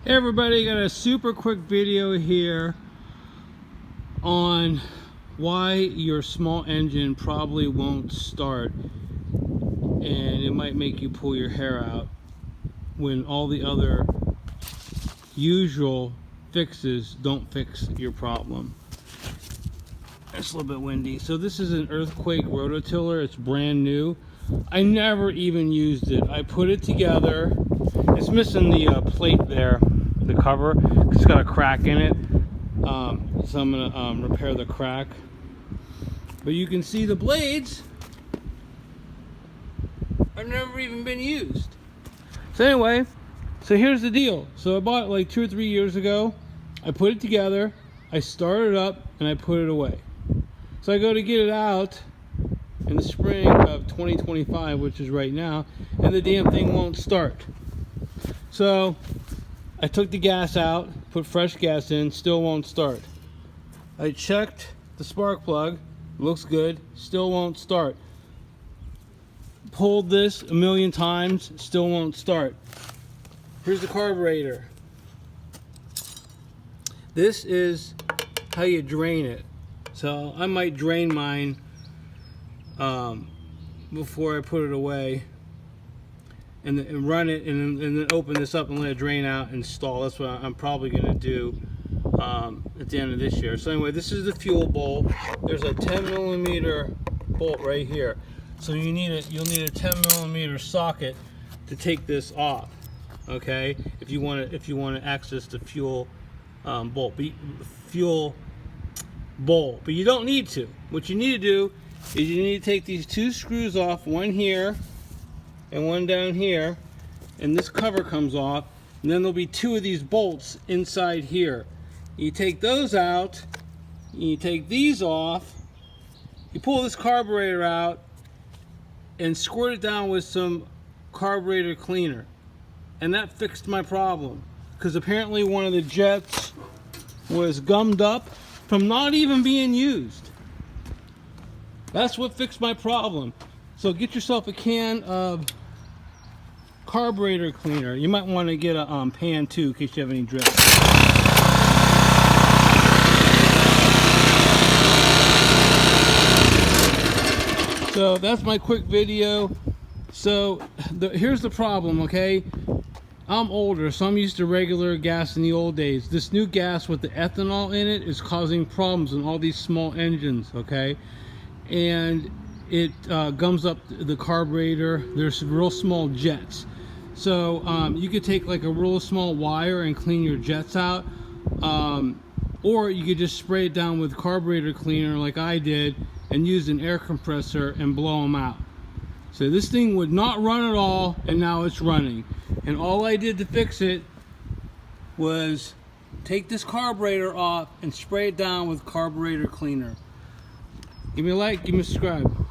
Hey everybody, got a super quick video here on why your small engine probably won't start, and it might make you pull your hair out when all the other usual fixes don't fix your problem. It's a little bit windy. So this is an earthquake rototiller. It's brand new. I never even used it. I put it together. It's missing the plate there, the cover. It's got a crack in it. So I'm gonna repair the crack. But you can see the blades have never even been used. So anyway, so here's the deal. So I bought it like 2 or 3 years ago. I put it together, I started it up, and I put it away. So I go to get it out in the spring of 2025, which is right now, and the damn thing won't start. So I took the gas out, put fresh gas in, still won't start. I checked the spark plug, looks good, still won't start. Pulled this a million times, still won't start. Here's the carburetor. This is how you drain it. So I might drain mine before I put it away, and run it, and then open this up and let it drain out and install. That's what I'm probably going to do at the end of this year. So anyway, this is the fuel bowl. There's a 10mm bolt right here. So you'll need a 10mm socket to take this off. Okay, if you want to access the fuel bolt, but you don't need to. What you need to do is you need to take these 2 screws off, one here and one down here, and this cover comes off, and then there'll be 2 of these bolts inside here. You take those out, you take these off, you pull this carburetor out and squirt it down with some carburetor cleaner, and that fixed my problem, because apparently one of the jets was gummed up from not even being used. That's what fixed my problem. So get yourself a can of carburetor cleaner. You might want to get a pan too, in case you have any drips. So that's my quick video. So here's the problem, okay? I'm older, so I'm used to regular gas in the old days. This new gas with the ethanol in it is causing problems in all these small engines, okay? And it gums up the carburetor. There's real small jets. So you could take like a real small wire and clean your jets out, or you could just spray it down with carburetor cleaner like I did and use an air compressor and blow them out. So this thing would not run at all, and now it's running. And all I did to fix it was take this carburetor off and spray it down with carburetor cleaner. Give me a like, give me a subscribe.